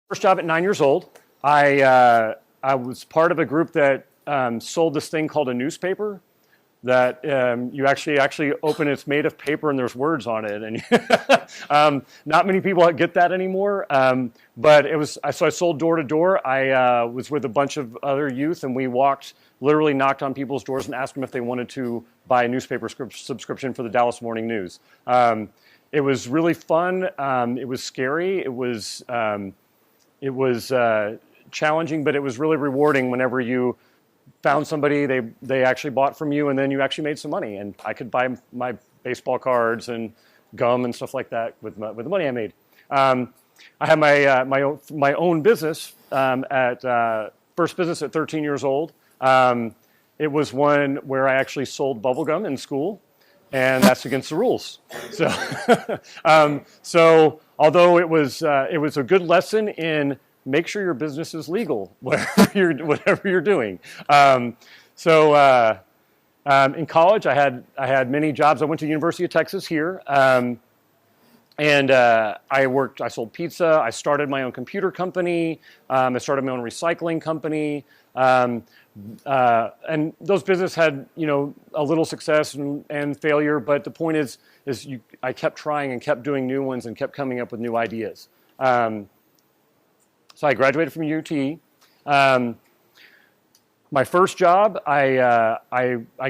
First job at 9 years old. I was part of a group that sold this thing called a newspaper that you actually open it. It's made of paper and there's words on it, and not many people get that anymore. But it was so I sold door to door. I was with a bunch of other youth, and we literally knocked on people's doors and asked them if they wanted to buy a newspaper subscription for the Dallas Morning News. It was really fun. It was scary. It was challenging, but it was really rewarding whenever you found somebody they actually bought from you, and then you actually made some money. And I could buy my baseball cards and gum and stuff like that with the money I made. I had my own business first business at 13 years old. It was one where I actually sold bubble gum in school, and that's against the rules. So although it was a good lesson in make sure your business is legal, whatever you're doing. In college, I had many jobs. I went to the University of Texas here, and I sold pizza. I started my own computer company. I started my own recycling company. And those businesses had, a little success and failure, but the point is I kept trying and kept doing new ones and kept coming up with new ideas. So I graduated from UT. My first job, I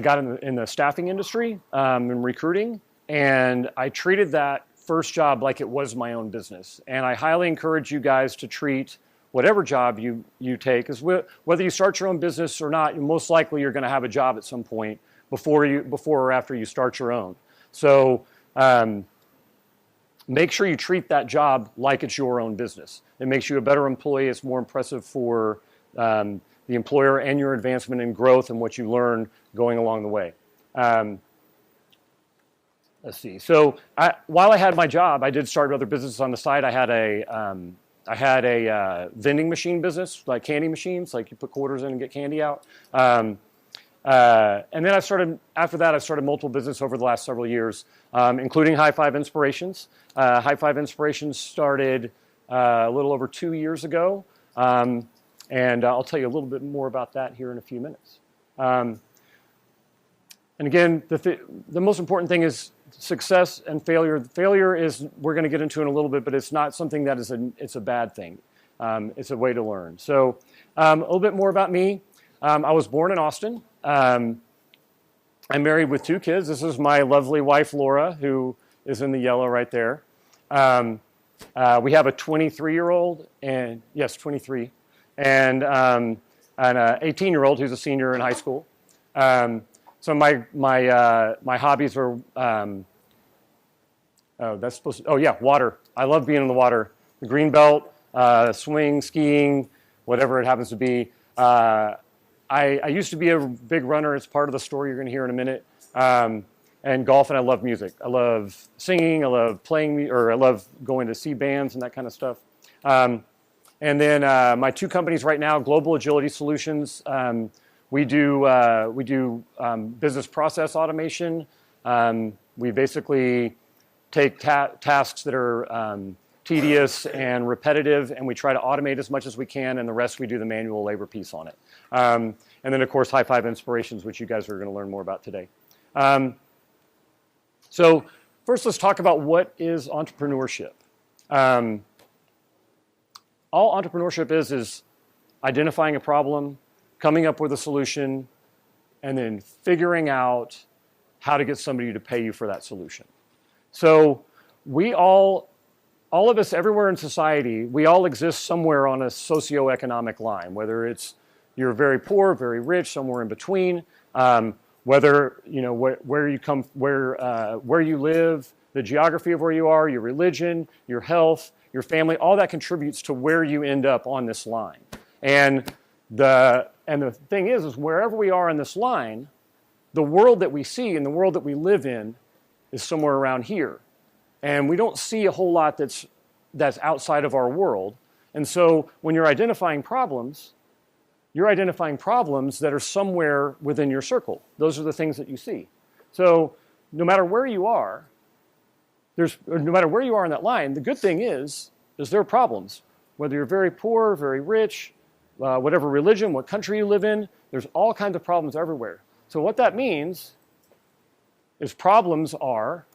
got in the staffing industry, in recruiting, and I treated that first job like it was my own business. And I highly encourage you guys to treat whatever job you take, because whether you start your own business or not, most likely you're going to have a job at some point before or after you start your own. So make sure you treat that job like it's your own business. It makes you a better employee. It's more impressive for the employer and your advancement and growth and what you learn going along the way. Let's see. So while I had my job, I did start other businesses on the side. I had a vending machine business, like candy machines, like you put quarters in and get candy out. And then after that, I started multiple businesses over the last several years, including High Five Inspirations. High Five Inspirations started a little over 2 years ago, and I'll tell you a little bit more about that here in a few minutes. And again, the most important thing is success and failure. Failure is, we're going to get into in a little bit, but it's not something that it's a bad thing. It's a way to learn. So a little bit more about me. I was born in Austin. I'm married with 2 kids. This is my lovely wife, Laura, who is in the yellow right there. We have a 23-year-old, and yes, 23, and an 18-year-old who's a senior in high school. So my hobbies are water. I love being in the water. The green belt, swing, skiing, whatever it happens to be. I used to be a big runner. It's part of the story you're going to hear in a minute. And golf, and I love music. I love singing. I love playing, or I love going to see bands and that kind of stuff. And then my 2 companies right now, Global Agility Solutions. We do business process automation. We basically take tasks that are tedious and repetitive, and we try to automate as much as we can, and the rest we do the manual labor piece on it. And then, of course, High Five Inspirations, which you guys are going to learn more about today. So first, let's talk about what is entrepreneurship. All entrepreneurship is identifying a problem, coming up with a solution, and then figuring out how to get somebody to pay you for that solution. So we all of us everywhere in society, we all exist somewhere on a socioeconomic line, whether it's you're very poor, very rich, somewhere in between, whether where you come, where you live, the geography of where you are, your religion, your health, your family, all that contributes to where you end up on this line. And the thing is wherever we are on this line, the world that we see and the world that we live in is somewhere around here. And we don't see a whole lot that's outside of our world. And so when you're identifying problems that are somewhere within your circle. Those are the things that you see. So no matter where you are, no matter where you are in that line, the good thing is there are problems. whether you're very poor, very rich, whatever religion, what country you live in, there's all kinds of problems everywhere. So what that means is problems are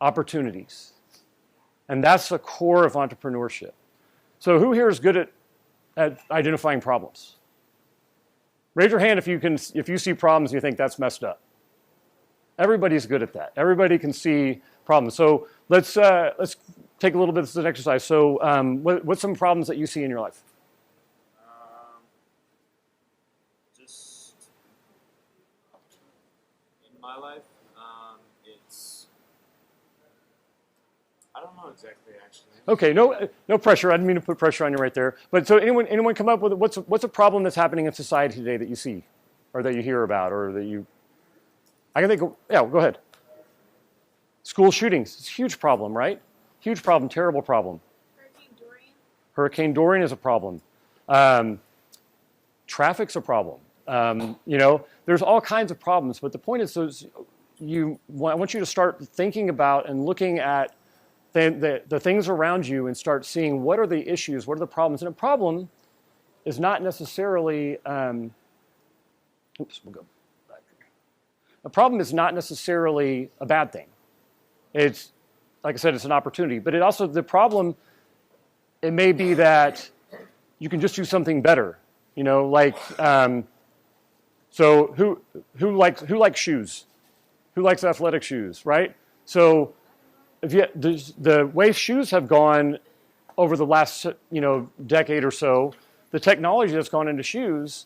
opportunities. And that's the core of entrepreneurship. So who here is good at identifying problems? Raise your hand if you see problems and you think that's messed up. Everybody's good at that. Everybody can see problems. So let's take a little bit of an exercise. So what's some problems that you see in your life? Just in my life, I don't know exactly actually. Okay, no pressure. I didn't mean to put pressure on you right there. But so anyone come up with what's a problem that's happening in society today that you see, or that you hear about, or that you? I can think. Yeah, go ahead. School shootings. It's a huge problem, right? Huge problem. Terrible problem. Hurricane Dorian. Hurricane Dorian is a problem. Traffic's a problem. There's all kinds of problems. But the point is, I want you to start thinking about and looking at the things around you and start seeing what are the issues, what are the problems. And a problem is not necessarily, we'll go back. A problem is not necessarily a bad thing. It's, like I said, it's an opportunity. But the problem, it may be that you can just do something better. So who likes shoes? Who likes athletic shoes, right? So the way shoes have gone over the last decade or so, the technology that's gone into shoes,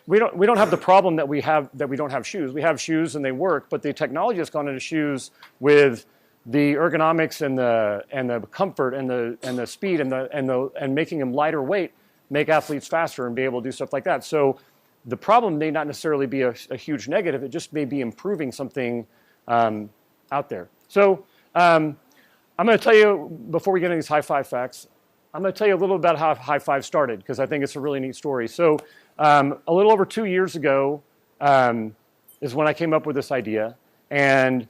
we don't have the problem that we don't have shoes. We have shoes and they work, but the technology that's gone into shoes with the ergonomics and the comfort and the speed and making them lighter weight make athletes faster and be able to do stuff like that. So the problem may not necessarily be a huge negative. It just may be improving something out there. So I'm going to tell you, before we get into these high five facts, I'm going to tell you a little about how High Five started, because I think it's a really neat story. So a little over 2 years ago is when I came up with this idea. And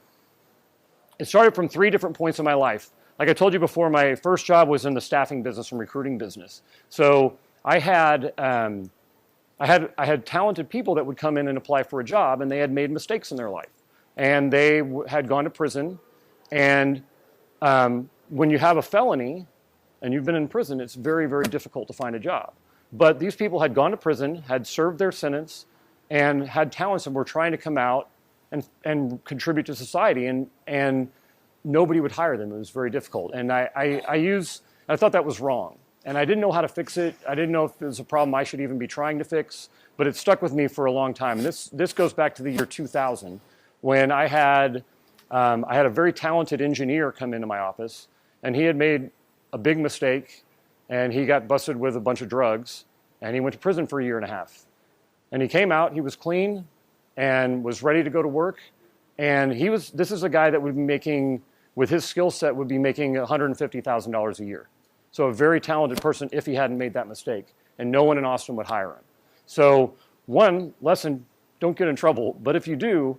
it started from 3 different points in my life. Like I told you before, my first job was in the staffing business and recruiting business. So I had talented people that would come in and apply for a job, and they had made mistakes in their life. And they had gone to prison. And when you have a felony and you've been in prison, it's very, very difficult to find a job. But these people had gone to prison, had served their sentence, and had talents and were trying to come out and contribute to society. And nobody would hire them. It was very difficult. And I thought that was wrong. And I didn't know how to fix it. I didn't know if it was a problem I should even be trying to fix. But it stuck with me for a long time. And this goes back to the year 2000, when I had a very talented engineer come into my office, and he had made a big mistake, and he got busted with a bunch of drugs, and he went to prison for 1.5 years. And he came out, he was clean, and was ready to go to work. And this is a guy that would be making, with his skill set, would be making $150,000 a year. So a very talented person if he hadn't made that mistake. And no one in Austin would hire him. So one lesson, don't get in trouble. But if you do,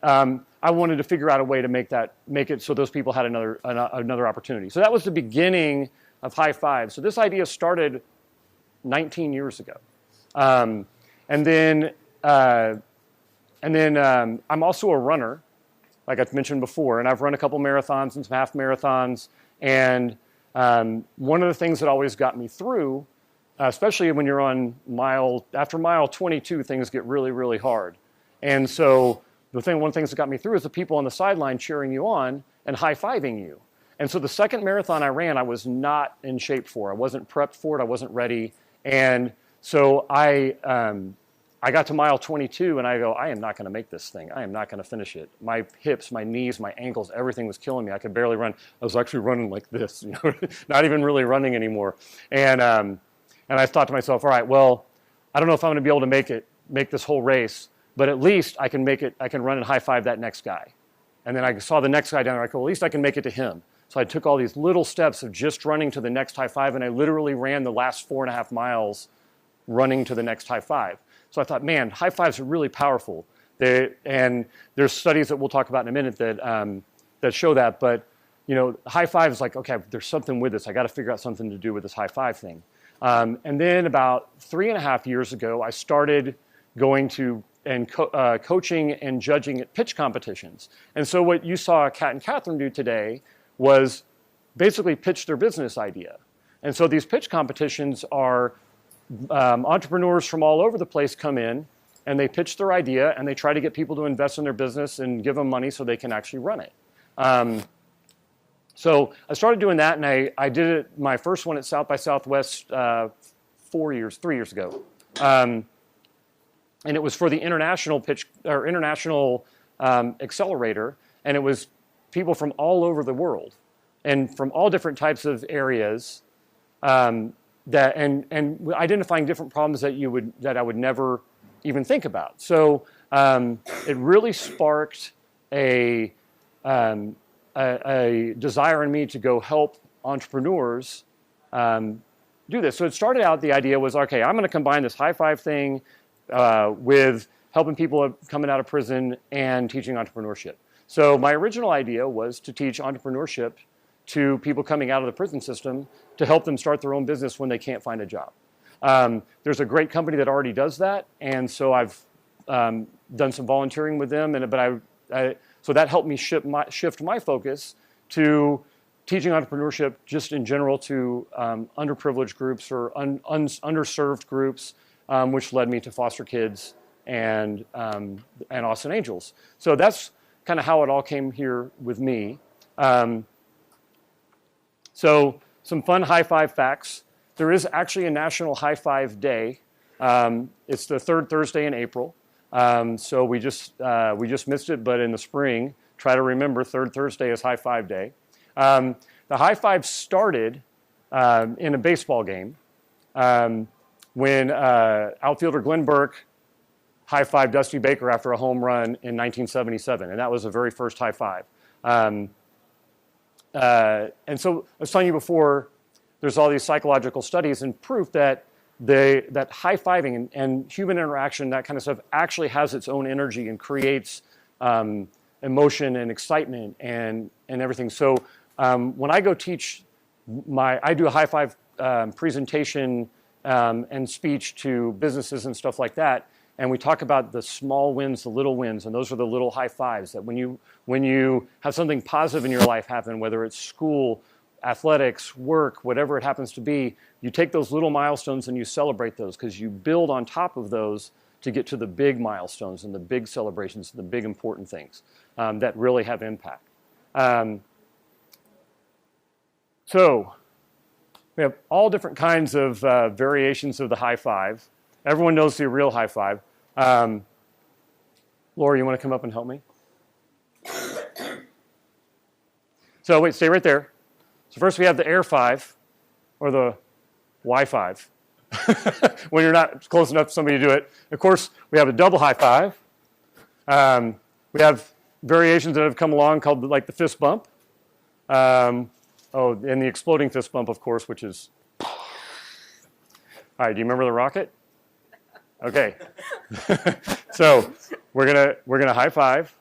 I wanted to figure out a way to make it so those people had another opportunity. So that was the beginning of High Five. So this idea started 19 years ago. And then I'm also a runner, like I've mentioned before, and I've run a couple marathons and some half marathons. And one of the things that always got me through, especially when you're on after mile 22, things get really, really hard. And so one of the things that got me through is the people on the sideline cheering you on and high-fiving you. And so the second marathon I ran, I was not in shape for. I wasn't prepped for it. I wasn't ready. And so I got to mile 22, and I go, I am not going to make this thing. I am not going to finish it. My hips, my knees, my ankles, everything was killing me. I could barely run. I was actually running like this, not even really running anymore. And I thought to myself, all right, well, I don't know if I'm going to be able to make this whole race, but at least I can make it. I can run and high five that next guy. And then I saw the next guy down there. I go, well, at least I can make it to him. So I took all these little steps of just running to the next high five, and I literally ran the last 4.5 miles running to the next high five. So I thought, man, high fives are really powerful. And there's studies that we'll talk about in a minute that show that. But high five is like, okay, there's something with this. I got to figure out something to do with this high five thing. And then about 3.5 years ago, I started going to and coaching and judging at pitch competitions. And so what you saw Kat and Catherine do today was basically pitch their business idea. And so these pitch competitions are entrepreneurs from all over the place come in and they pitch their idea and they try to get people to invest in their business and give them money so they can actually run it. So I started doing that, and I did it, my first one at South by Southwest 3 years ago. And it was for the international pitch or international accelerator, and it was people from all over the world and from all different types of areas and identifying different problems that I would never even think about. So it really sparked a desire in me to go help entrepreneurs do this. So it started out, the idea was, okay, I'm going to combine this high five thing with helping people coming out of prison and teaching entrepreneurship. So my original idea was to teach entrepreneurship to people coming out of the prison system to help them start their own business when they can't find a job. There's a great company that already does that, and so I've done some volunteering with them, so that helped me shift my focus to teaching entrepreneurship just in general to underprivileged groups or underserved groups, which led me to foster kids and Austin Angels. So that's kind of how it all came here with me. So some fun high five facts. There is actually a National High Five Day. It's the third Thursday in April. So we just missed it, but in the spring, try to remember third Thursday is High Five Day. The high five started in a baseball game when outfielder Glenn Burke high-fived Dusty Baker after a home run in 1977, and that was the very first high five. And so I was telling you before, there's all these psychological studies and proof that that high-fiving and human interaction, that kind of stuff, actually has its own energy and creates emotion and excitement and everything. So when I go teach I do a high five presentation and speech to businesses and stuff like that, and we talk about the small wins, the little wins, and those are the little high fives that when you have something positive in your life happen, whether it's school, athletics, work, whatever it happens to be, you take those little milestones and you celebrate those because you build on top of those to get to the big milestones and the big celebrations and the big important things that really have impact. So we have all different kinds of variations of the high five. Everyone knows the real high five. Laura, you want to come up and help me? So wait, stay right there. So first we have the air five, or the Y5, when you're not close enough for somebody to do it. Of course, we have a double high five. We have variations that have come along called like the fist bump. And the exploding fist bump, of course, which is... All right, do you remember the rocket? Okay. So we're gonna high five.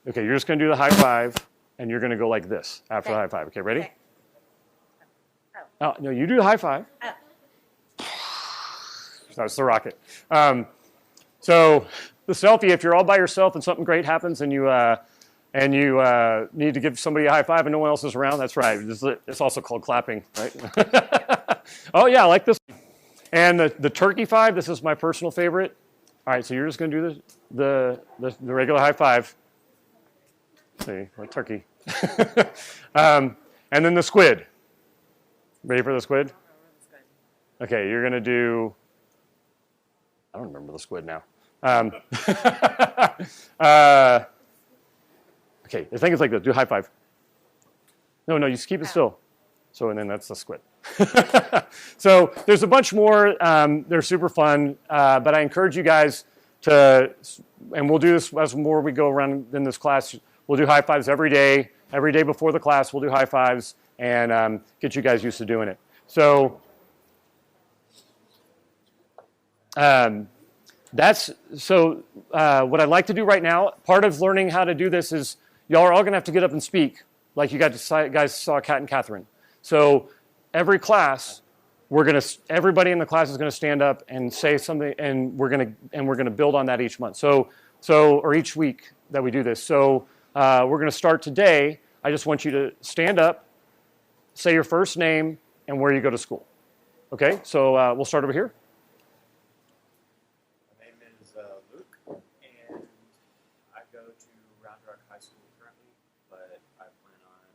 Okay, you're just gonna do the high five, and you're gonna go like this after the high five. Okay, ready? Okay. Oh, no, you do the high five. Oh. That's the rocket. So the selfie, if you're all by yourself and something great happens and you need to give somebody a high five and no one else is around, that's right. It's also called clapping, right? Oh yeah, I like this. And the turkey five, this is my personal favorite. All right, so you're just going to do the regular high five. See, like turkey. And then the squid. Ready for the squid? Okay, you're going to do... I don't remember the squid now. Okay, I think it's like this. Do high five. No, you just keep it still. So, and then that's the squid. So there's a bunch more. They're super fun, but I encourage you guys to, and we'll do this as more we go around in this class. We'll do high fives every day. Every day before the class, we'll do high fives and get you guys used to doing it. So what I'd like to do right now, part of learning how to do this is y'all are all going to have to get up and speak like you guys saw Kat and Catherine. So every class, everybody in the class is going to stand up and say something, and we're going to build on that each month. Or each week that we do this. So we're going to start today. I just want you to stand up, say your first name, and where you go to school. Okay, so we'll start over here. My name is Luke, and I go to Round Rock High School currently, but I plan on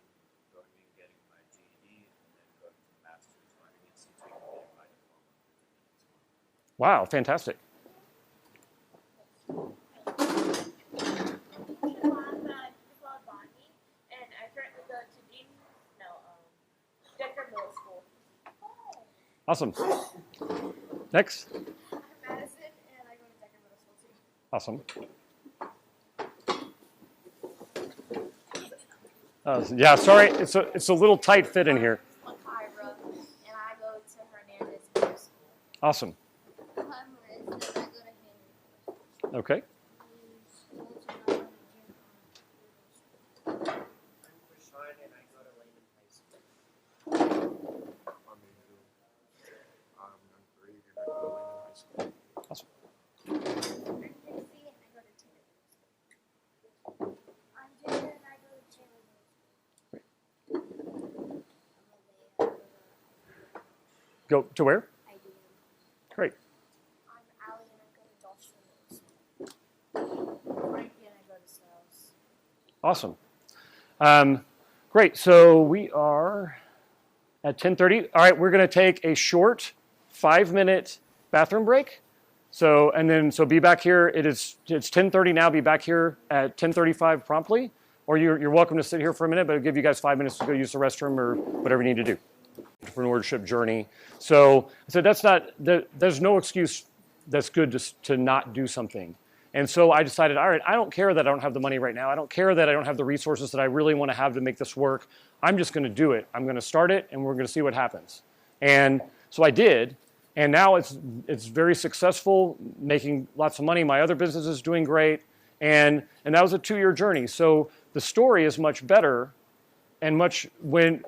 going and getting my GED and then going to the Master's Learning Institute and getting my diploma. Wow, fantastic. And I currently go to Decker Middle School. Awesome. Next. I'm Madison, and I go to Decker Middle School too. Awesome. Yeah, sorry, it's a little tight fit in here. I'm Kyra, and I go to Hernandez Middle School. Awesome. I'm Liz, and I go to Henry. Okay. I'm Krishan and I go to Lehman High School. I'm Andrew. I'm 3 and I go to Lehman High School. Awesome. I'm Casey, and I go to Taylor Middle School. I'm Jaden, and I go to Chandler Middle School. I'm Alea, Go to where? I do. Great. I'm Allie, and I go to Dawson Middle School. Frankie, and I go to Sales. Awesome. Great. So we are at 10:30. All right, we're going to take a short 5-minute bathroom break. So be back here. It's 10:30 now. Be back here at 10:35 promptly. Or you're welcome to sit here for a minute, but I'll give you guys 5 minutes to go use the restroom or whatever you need to do. Entrepreneurship journey. So there's no excuse that's good to not do something. And so I decided, all right, I don't care that I don't have the money right now. I don't care that I don't have the resources that I really want to have to make this work. I'm just going to do it. I'm going to start it, and we're going to see what happens. And so I did, and now it's very successful, making lots of money. My other business is doing great, and that was a 2-year journey. So the story is much better, and much when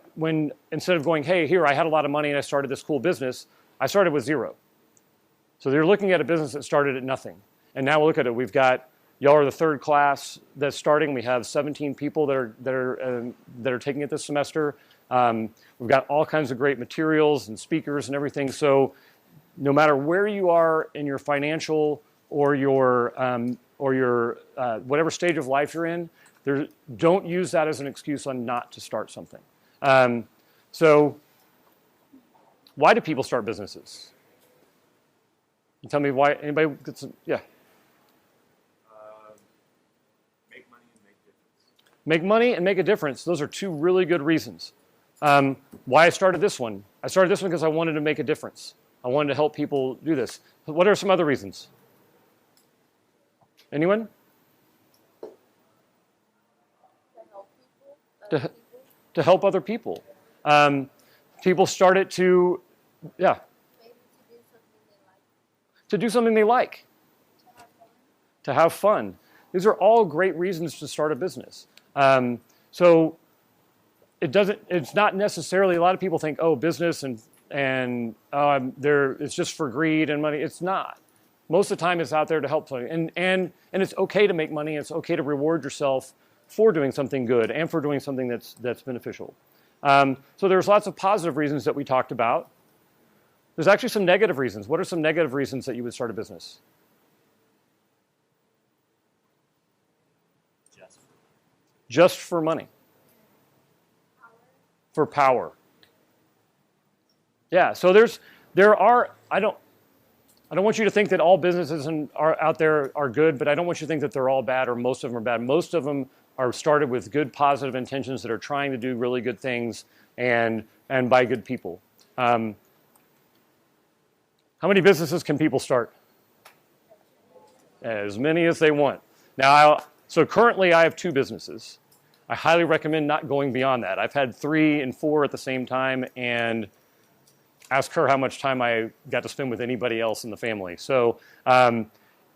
instead of going, hey, here I had a lot of money and I started this cool business, I started with 0. So they're looking at a business that started at nothing. And now look at it. We've got, y'all are the 3rd class that's starting. We have 17 people that are taking it this semester. We've got all kinds of great materials and speakers and everything. So no matter where you are in your financial or your whatever stage of life you're in, don't use that as an excuse on not to start something. So why do people start businesses? You tell me why. Anybody gets yeah. Make money and make difference. Make money and make a difference. Those are 2 really good reasons. Why I started this one. I started this one because I wanted to make a difference. I wanted to help people do this. What are some other reasons? Anyone? To help other people. People start it to, yeah. Maybe to do something they like. To do something they like. To have fun. To have fun. These are all great reasons to start a business. So it's not necessarily, a lot of people think, oh, business and it's just for greed and money. It's not. Most of the time it's out there to help somebody. And it's okay to make money. It's okay to reward yourself for doing something good and for doing something that's beneficial. So there's lots of positive reasons that we talked about. There's actually some negative reasons. What are some negative reasons that you would start a business? Just for money. For power. Yeah, so I don't want you to think that all businesses are out there are good, but I don't want you to think that they're all bad or most of them are bad. Most of them are started with good, positive intentions that are trying to do really good things and by good people. How many businesses can people start? As many as they want. Now, so currently I have 2 businesses. I highly recommend not going beyond that. I've had 3 and 4 at the same time, and ask her how much time I got to spend with anybody else in the family. So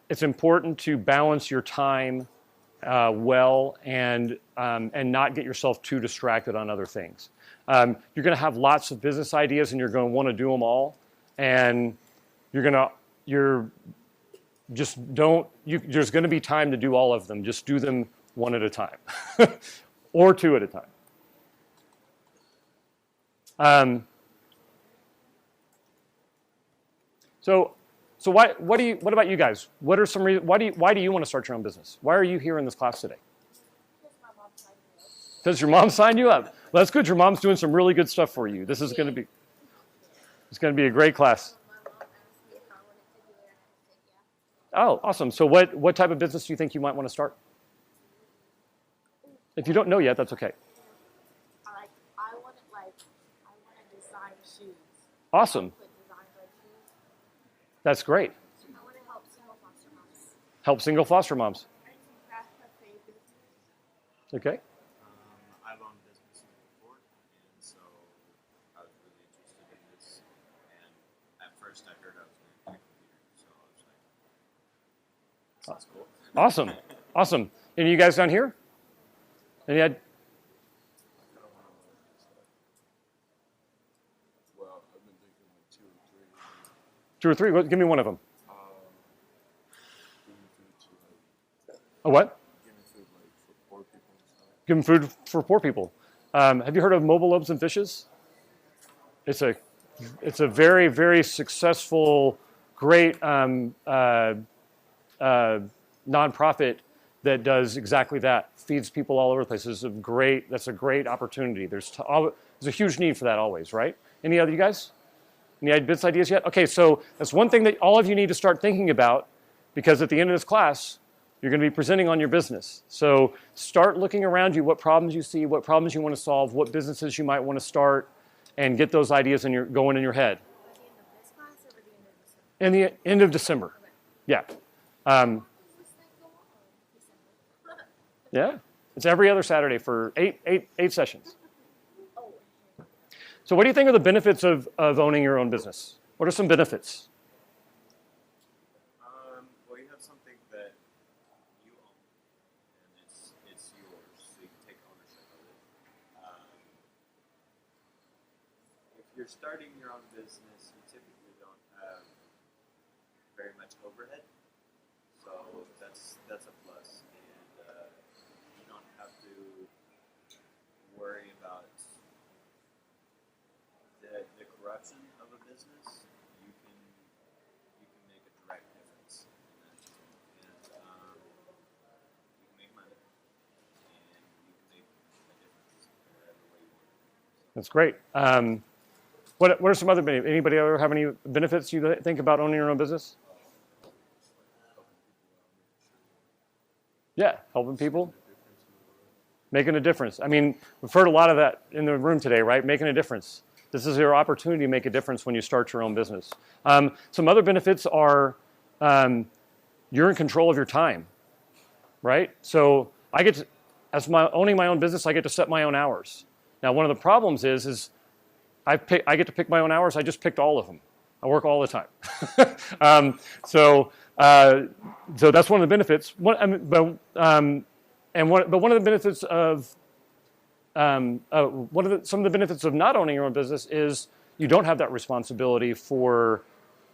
it's important to balance your time well and not get yourself too distracted on other things. You're going to have lots of business ideas, and you're going to want to do them all, and there's going to be time to do all of them. Just do them one at a time, or two at a time. So what about you guys? What are some reasons? Why do you want to start your own business? Why are you here in this class today? Because my mom signed me up. Because your mom signed you up. Well, that's good. Your mom's doing some really good stuff for you. It's going to be a great class. My mom asked me if I wanted to do it, and I said yeah. Oh, awesome. So what type of business do you think you might want to start? If you don't know yet, that's okay. I want to design shoes. Awesome. Put designs on shoes. That's great. I want to help single foster moms. Help single foster moms. I can craft cafe business. Okay. I've owned businesses before, and so I was really interested in this. And at first, I heard I was going to get a computer, so I was like, "Sounds cool." Awesome. Awesome. Any of you guys down here? Any? Well, I've been thinking like two or three. Two or three? Give me one of them. Giving food to like, A what? giving food like for poor people and stuff. Giving food for poor people. Have you heard of Mobile Loaves and Fishes? It's a very, very successful, great nonprofit that does exactly that. Feeds people all over the place. That's a great opportunity. There's a huge need for that always, right? Any other you guys? Any business ideas yet? Okay, so that's one thing that all of you need to start thinking about, because at the end of this class, you're going to be presenting on your business. So start looking around you, what problems you see, what problems you want to solve, what businesses you might want to start, and get those ideas going in your head. At the end of this class or at the end of December? In the end of December. Yeah. Does this thing go on? December. Yeah. It's every other Saturday for eight sessions. Oh, So what do you think are the benefits of owning your own business? What are some benefits? Well, you have something that you own, and it's yours, so you can take ownership of it. If you're starting your own business, you typically don't have very much overhead, so that's a plus, and you don't have to worry about the corruption of a business. You can make a direct difference in that, and you can make money, and you can make a difference whatever way you want. That's great. What are some other benefits? Anybody ever have any benefits you think about owning your own business? Yeah, helping people. Making a difference. I mean, we've heard a lot of that in the room today, right? Making a difference. This is your opportunity to make a difference when you start your own business. Some other benefits are you're in control of your time, right? So I get to, owning my own business, I get to set my own hours. Now, one of the problems is I get to pick my own hours. I just picked all of them. I work all the time. So that's one of the benefits. But one of the benefits of some of the benefits of not owning your own business is you don't have that responsibility for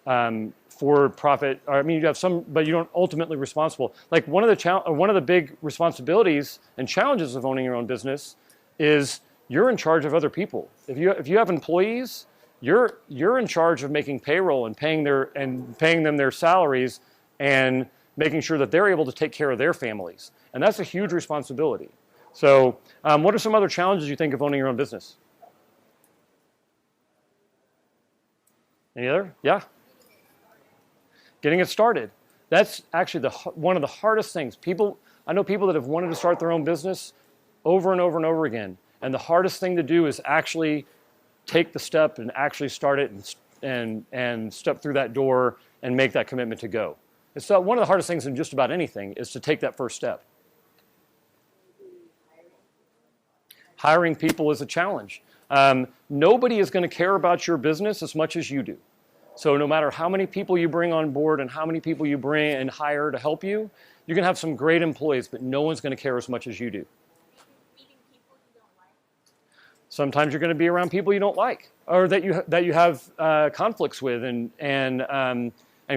profit. Or, I mean, you have some, but you don't ultimately responsible. Like one of the big responsibilities and challenges of owning your own business is you're in charge of other people. If you have employees, you're in charge of making payroll and paying them their salaries and making sure that they're able to take care of their families. And that's a huge responsibility. So what are some other challenges you think of owning your own business? Any other? Yeah? Getting it started. That's actually one of the hardest things. I know people that have wanted to start their own business over and over and over again. And the hardest thing to do is actually take the step and actually start it and step through that door and make that commitment to go. It's one of the hardest things in just about anything is to take that first step. Hiring people is a challenge. Nobody is going to care about your business as much as you do. So no matter how many people you bring on board and how many people you bring and hire to help you, You can have some great employees, but no one's going to care as much as you do. Meeting people you don't like. Sometimes you're going to be around people you don't like, or that you have conflicts with, and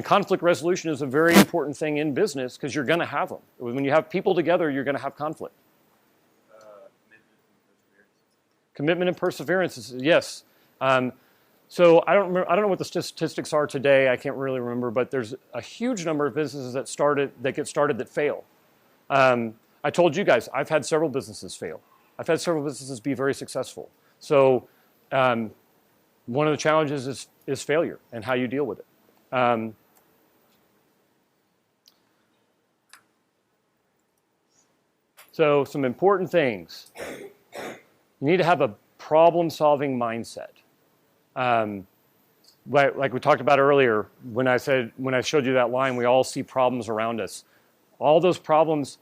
conflict resolution is a very important thing in business because you're going to have them. When you have people together, you're going to have conflict. Commitment and perseverance is yes. So I don't know what the statistics are today. I can't really remember, but there's a huge number of businesses that get started that fail. I told you guys I've had several businesses fail. I've had several businesses be very successful. So one of the challenges is failure and how you deal with it. So some important things. You need to have a problem-solving mindset. Like we talked about earlier, when I showed you that line, we all see problems around us. All those problems,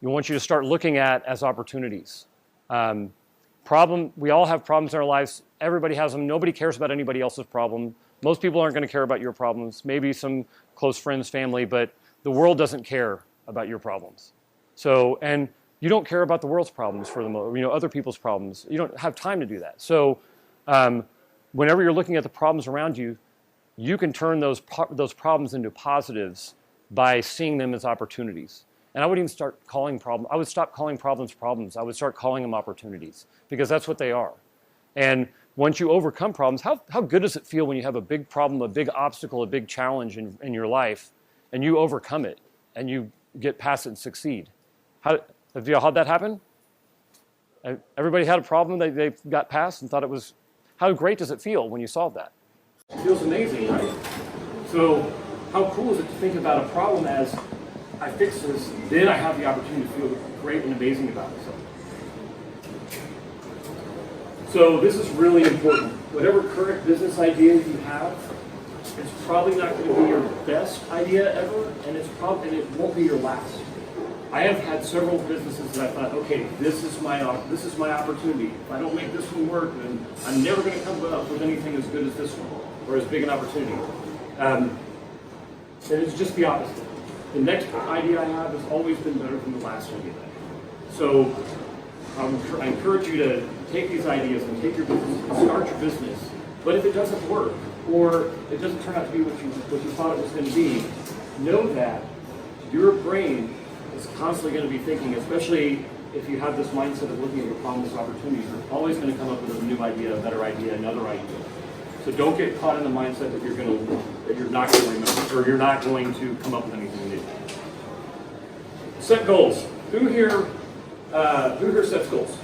we want you to start looking at as opportunities. We all have problems in our lives. Everybody has them. Nobody cares about anybody else's problem. Most people aren't going to care about your problems. Maybe some close friends, family, but the world doesn't care about your problems. So, and you don't care about the world's problems for other people's problems. You don't have time to do that. So, whenever you're looking at the problems around you, you can turn those problems into positives by seeing them as opportunities. And I wouldn't even start calling problems. I would stop calling problems problems. I would start calling them opportunities because that's what they are. And once you overcome problems, how good does it feel when you have a big problem, a big obstacle, a big challenge in your life, and you overcome it and you get past it and succeed? Have you had that happen? Everybody had a problem they got past and thought it was. How great does it feel when you solve that? It feels amazing, right? So how cool is it to think about a problem as I fix this, then I have the opportunity to feel great and amazing about it. So this is really important. Whatever current business idea you have, it's probably not going to be your best idea ever, and it won't be your last. I have had several businesses that I thought, okay, this is my opportunity. If I don't make this one work, then I'm never going to come up with anything as good as this one, or as big an opportunity. And it's just the opposite. The next idea I have has always been better than the last idea. So I encourage you to take these ideas and take your business and start your business. But if it doesn't work, or it doesn't turn out to be what you thought it was going to be, know that your brain is constantly going to be thinking, especially if you have this mindset of looking at your problems as opportunities, you're always going to come up with a new idea, a better idea, another idea. So don't get caught in the mindset that you're not going to remember, or you're not going to come up with anything new. Set goals. Who here sets goals?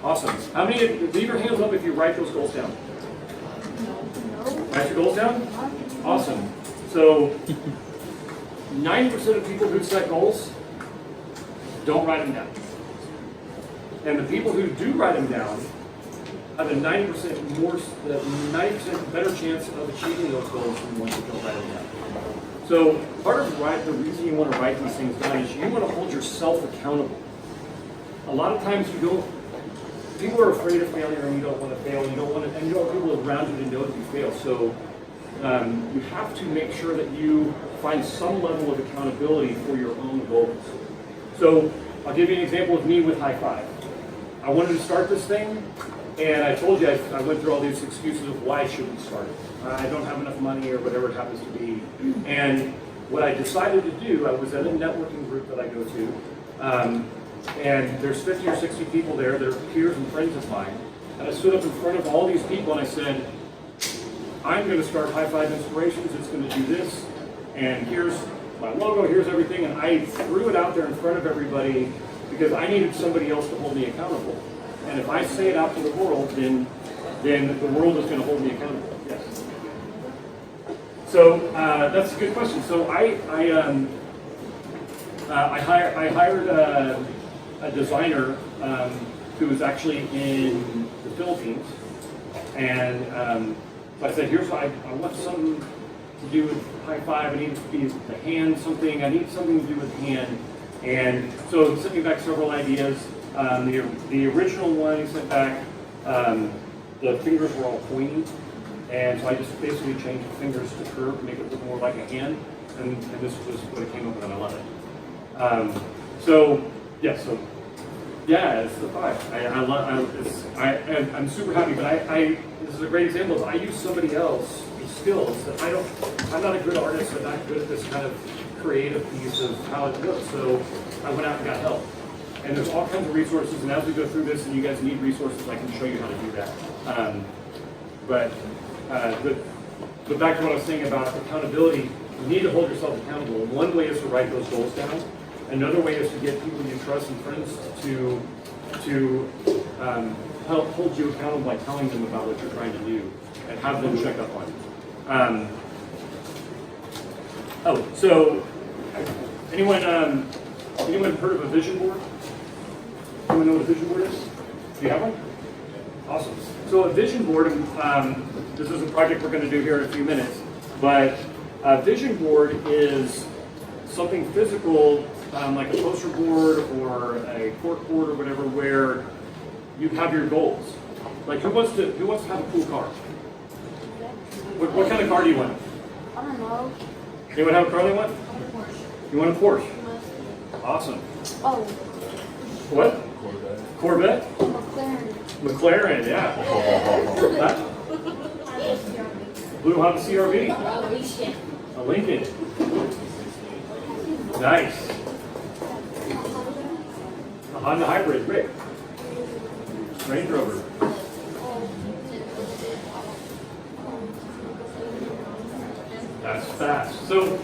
Awesome. How many? Leave your hands up if you write those goals down. Write your goals down? Awesome. So 90% of people who set goals don't write them down. And the people who do write them down have a 90% better chance of achieving those goals than the ones that don't write them down. So part of the reason you want to write these things down is you want to hold yourself accountable. A lot of times people are afraid of failure and you don't want to fail, and you don't want people around you to know that you fail. So you have to make sure that you find some level of accountability for your own goals. So I'll give you an example of me with High Five. I wanted to start this thing, and I told you I went through all these excuses of why I shouldn't start it. I don't have enough money or whatever it happens to be. And what I decided to do, I was at a networking group that I go to, and there's 50 or 60 people there. They're peers and friends of mine. And I stood up in front of all these people and I said, I'm going to start High Five Inspirations. It's going to do this. And here's my logo. Here's everything. And I threw it out there in front of everybody because I needed somebody else to hold me accountable. And if I say it out to the world, then the world is going to hold me accountable. Yes. So that's a good question. So I hired a designer who was actually in the Philippines, and so I said, here's what I want something to do with High Five. I need it to be the hand something. I need something to do with hand. And so he sent me back several ideas. The original one he sent back, the fingers were all pointy. And so I just basically changed the fingers to curve, make it look more like a hand, and this was what it came up with, and I love it. So yeah, it's the 5. I'm super happy, but this is a great example of I use somebody else's skills that I'm not a good artist, I'm not good at this kind of creative piece of how it looks, so I went out and got help. And there's all kinds of resources, and as we go through this and you guys need resources, I can show you how to do that. But back to what I was saying about accountability, you need to hold yourself accountable. And one way is to write those goals down. Another way is to get people you trust and friends to help hold you accountable by telling them about what you're trying to do and have them check up on you. So anyone heard of a vision board? Anyone know what a vision board is? Do you have one? Awesome. So a vision board, this is a project we're going to do here in a few minutes, but a vision board is something physical, like a poster board or a cork board or whatever, where you have your goals. Like who wants to have a cool car? What kind of car do you want? I don't know. Anyone have a car they want? You want a Porsche? Awesome. Oh, What? Corvette? McLaren. McLaren, yeah. Huh? Blue Honda CRV. A Lincoln. Nice. A Honda Hybrid, Rick. Range Rover. That's fast. So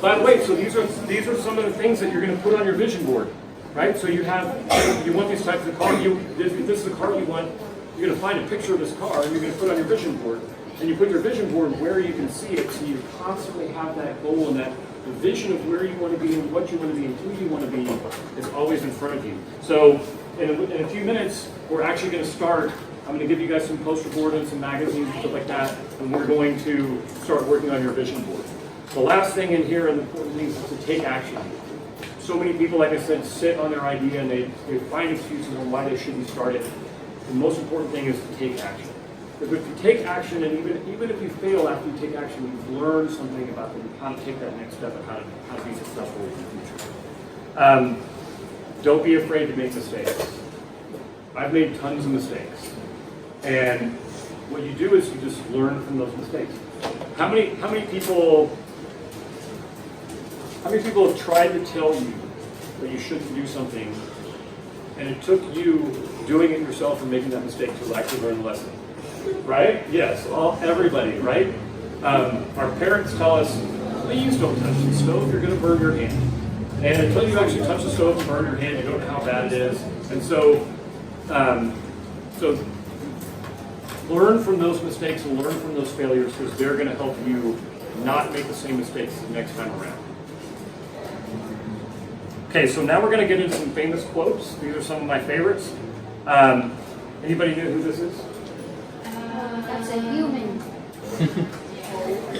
by the way, so these are some of the things that you're going to put on your vision board, right? So you want these types of cars. This is the car you want. You're going to find a picture of this car and you're going to put it on your vision board. And you put your vision board where you can see it, so you constantly have that goal and that vision of where you want to be and what you want to be and who you want to be is always in front of you. So in a few minutes, we're actually going to start. I'm going to give you guys some poster board and some magazines and stuff like that, and we're going to start working on your vision board. The last thing in here, and the important thing, is to take action. So many people, like I said, sit on their idea and they find excuses on why they shouldn't start it. The most important thing is to take action. Because if you take action, and even if you fail after you take action, you've learned something about how to take that next step and how to be successful in the future. Don't be afraid to make mistakes. I've made tons of mistakes. And what you do is you just learn from those mistakes. How many people have tried to tell you that you shouldn't do something, and it took you doing it yourself and making that mistake to actually learn the lesson? Right? Yes, everybody, right? Our parents tell us, please don't touch the stove, you're going to burn your hand. And until you actually touch the stove and burn your hand, you don't know how bad it is. And so learn from those mistakes and learn from those failures, because they're going to help you not make the same mistakes the next time around. Okay, so now we're going to get into some famous quotes. These are some of my favorites. Anybody know who this is? That's a human.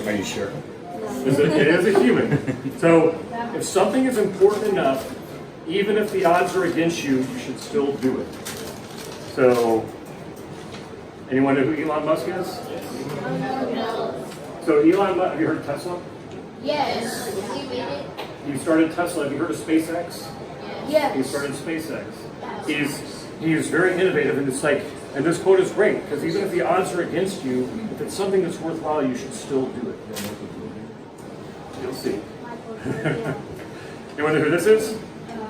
Are you sure? It is a human. So if something is important enough, even if the odds are against you, you should still do it. So, anyone know who Elon Musk is? So Elon Musk, have you heard of Tesla? Yes. He made it. He started Tesla. Have you heard of SpaceX? Yes. He started SpaceX. He's very innovative, and it's like, and this quote is great, because even if the odds are against you, if it's something that's worthwhile, you should still do it. You'll see. You wonder who this is?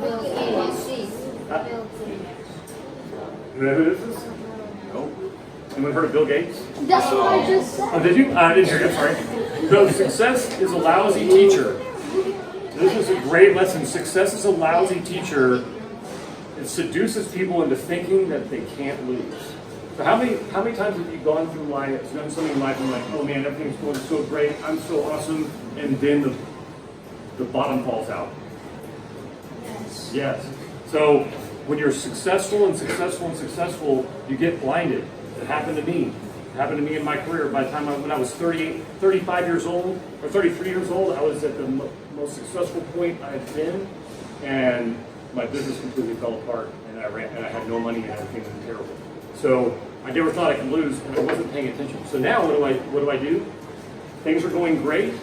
Bill Gates. You know who this is? No. Anyone heard of Bill Gates? That's what I just said. Oh, did you? I didn't hear you. I'm sorry. So success is a lousy teacher. This is a great lesson. Success is a lousy teacher. It seduces people into thinking that they can't lose. So how many times have you gone through life, done something in life, and like, oh man, everything's going so great, I'm so awesome, and then the bottom falls out? Yes. So when you're successful and successful and successful, you get blinded. It happened to me. It happened to me in my career. By the time when I was 35 years old, or 33 years old, I was at the most successful point I'd been, and my business completely fell apart, and I had no money and everything was terrible. So I never thought I could lose, and I wasn't paying attention. So now what do I do? Things are going great.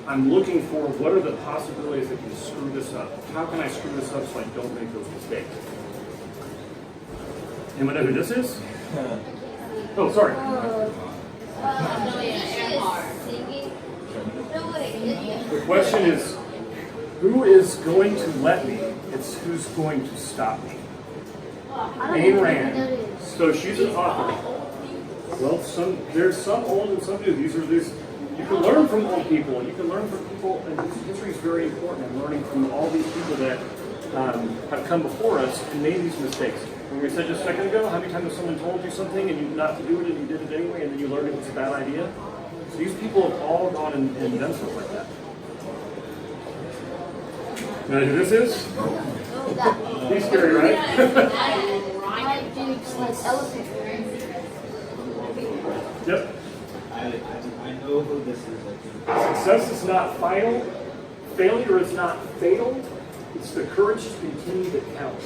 I'm looking for what are the possibilities that can screw this up. How can I screw this up so I don't make those mistakes? Anyone know who this is? Oh, sorry. The question is, who is going to let me? It's who's going to stop me. Ayn Rand. So she's an author. Well, there's some old and some new. You can learn from old people, and you can learn from people, and history is very important, and learning from all these people that have come before us and made these mistakes. When we said just a second ago, how many times has someone told you something and you not to do it and you did it anyway, and then you learned it was a bad idea? So these people have all gone and done stuff like that. You know who this is? He's scary, right? Yep. I know who this is. Success is not final. Failure is not fatal. It's the courage to continue that counts.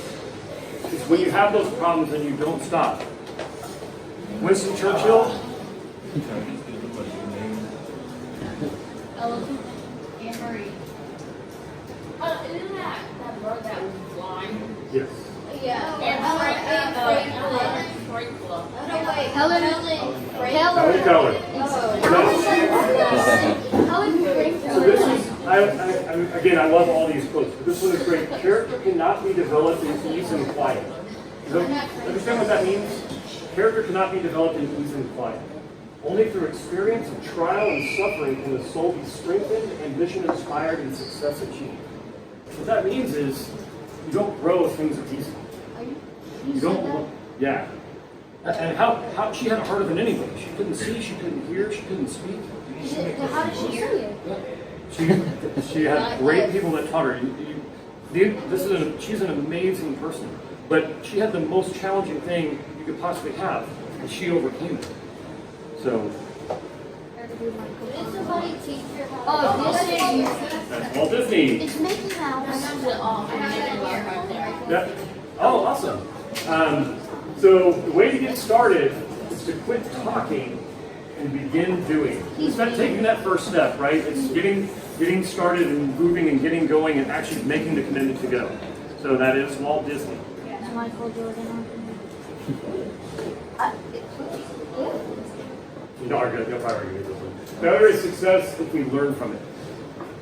It's when you have those problems and you don't stop. Winston Churchill. Anne Marie. Isn't that bird that was blind? Yes. Yeah. Helen Keller. So this is, again, I love all these quotes, but this one is great. Character cannot be developed in ease and quiet. Understand what that means? Character cannot be developed in ease and quiet. Only through experience of trial and suffering can the soul be strengthened, ambition inspired, and success achieved. What that means is you don't grow if things are easy. You don't, yeah. And how she had it harder than anybody. She couldn't see, she couldn't hear, she couldn't speak. How did she hear you? She had great people that taught her. She's an amazing person, but she had the most challenging thing you could possibly have, and she overcame it. So. Did somebody teach her how That's Walt Disney. It's Mickey Mouse. Yeah. Oh, awesome. So the way to get started is to quit talking and begin doing. It's not taking that first step, right? It's getting started and moving and getting going and actually making the commitment to go. So that is Walt Disney. Michael Jordan. You'll probably argue with this one. Failure is success if we learn from it.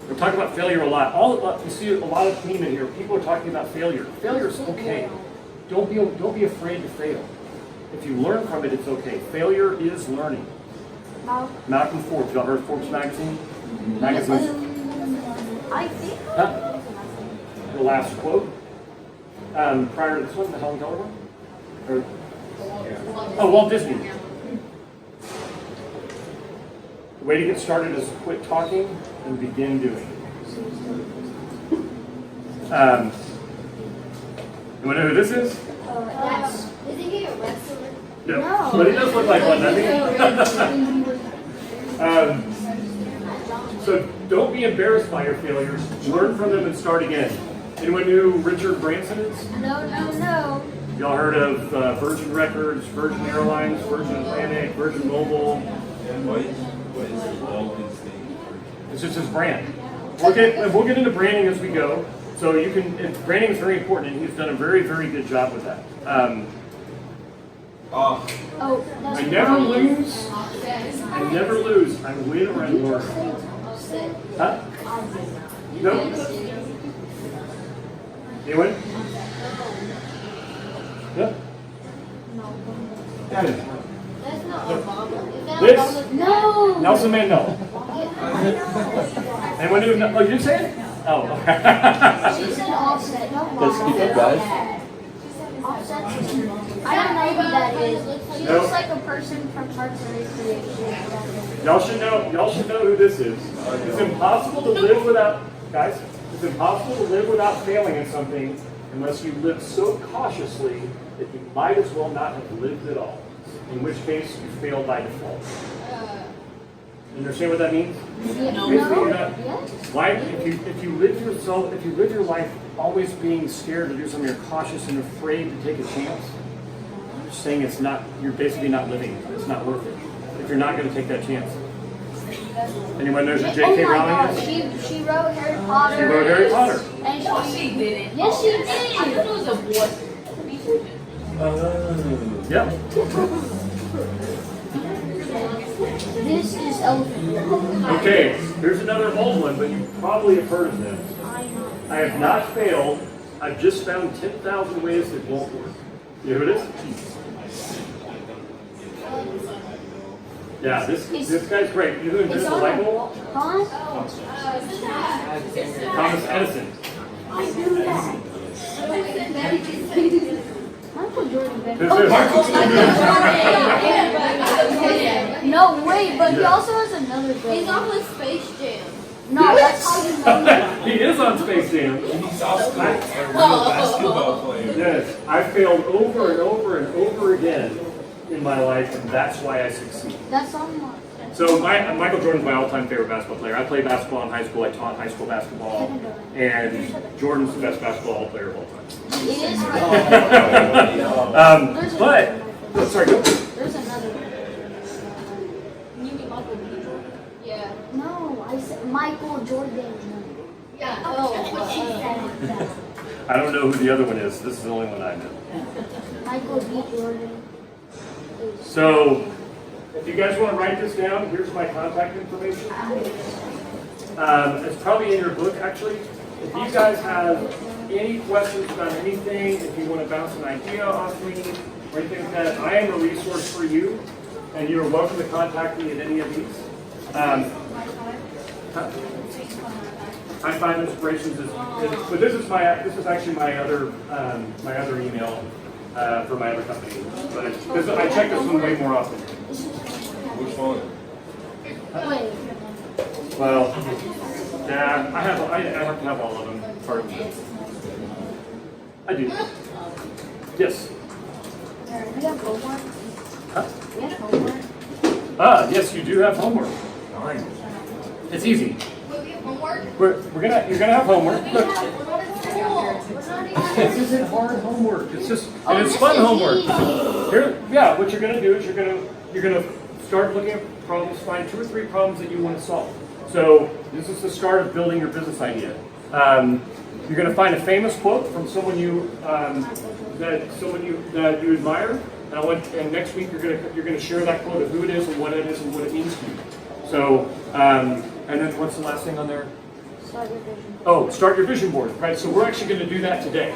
We're talking about failure a lot. You see a lot of theme in here. People are talking about failure. Failure is okay. Don't be afraid to fail. If you learn from it, it's okay. Failure is learning. Malcolm Forbes. Y'all heard of Forbes magazine? I think. Huh? The last quote. Prior to this one, the Helen Keller one? Oh, Walt Disney. The way to get started is quit talking and begin doing. You want to know who this is? Isn't he a wrestler? No. But he does look like one, doesn't he? So don't be embarrassed by your failures. Learn from them and start again. Anyone knew who Richard Branson is? No. Y'all heard of Virgin Records, Virgin Airlines, Virgin Atlantic, Virgin Mobile? What is Walt Disney? It's just his brand. We'll get into branding as we go. So branding is very important, and he's done a very, very good job with that. I never lose. I win or I learn. Huh? No? Anyone? Yeah? That's not Obama. Is that This? Obama? No. Nelson Mandela. Anyone knew? Oh, you didn't say it? Oh. She said Offset. No, Let's keep it, guys. Offset. I don't know who that is. She looks like a person from Parks and Recreation. Y'all should know who this is. It's impossible to live without, guys, it's impossible to live without failing at something unless you live so cautiously that you might as well not have lived at all. In which case, you fail by default. You understand what that means? Basically, you're not, if you live your life always being scared to do something, you're cautious and afraid to take a chance, saying it's not. You're basically not living. It's not worth it if you're not going to take that chance. Anyone knows who Oh J.K. my Rowling God, is? she wrote Harry Potter. She wrote Harry Potter. And No, she didn't. Yes, she I thought did. it was a boy. Yeah. This is elephant. Okay. Here's another old one, but you probably have heard of this. I know. I have not failed. I've just found 10,000 ways it won't work. You know who it is? Yeah, this guy's great. You know who It's invented the on light the bulb? wall. Huh? Thomas Edison. I knew that. Michael Jordan. Who's this? No, wait, but he also has another good He's one. on with Space Jam. No, that's how you know that. He is on Space Jam. He's also a real basketball player. Yes, I failed over and over and over again in my life, and that's why I succeed. That's on my. So Michael Jordan's my all-time favorite basketball player. I played basketball in high school. I taught high school basketball, and Jordan's the best basketball player of all time. It is right. Sorry, go. There's another one. You mean Michael B. Jordan? Yeah. No, I said Michael Jordan. Yeah. Oh, I don't know who the other one is. This is the only one I know. Michael B. Jordan. Is, So, if you guys want to write this down, here's my contact information. It's probably in your book, actually. If you guys have any questions about anything, if you want to bounce an idea off me, or anything like that, I am a resource for you, and you're welcome to contact me at any of these. High Five Inspirations but this is actually my other email for my other company. But because I check this one way more often. Which one? wait. Well, yeah, I have to have all of them. Part of it. I do. Yes. We have homework. Huh? We have homework. Yes, you do have homework. Fine. It's easy. Will we have homework? You're gonna have homework. Look, What this isn't hard homework. It's just Oh, and it's this fun is homework. easy. Here, yeah. What you're gonna do is you're gonna start looking at problems, find 2 or 3 problems that you want to solve. So this is the start of building your business idea. You're gonna find a famous quote from someone you admire, and next week you're gonna share that quote of who it is and what it is and what it means to you. So and then what's the last thing on there? Start your vision. Oh, start your vision board, right? So we're actually going to do that today.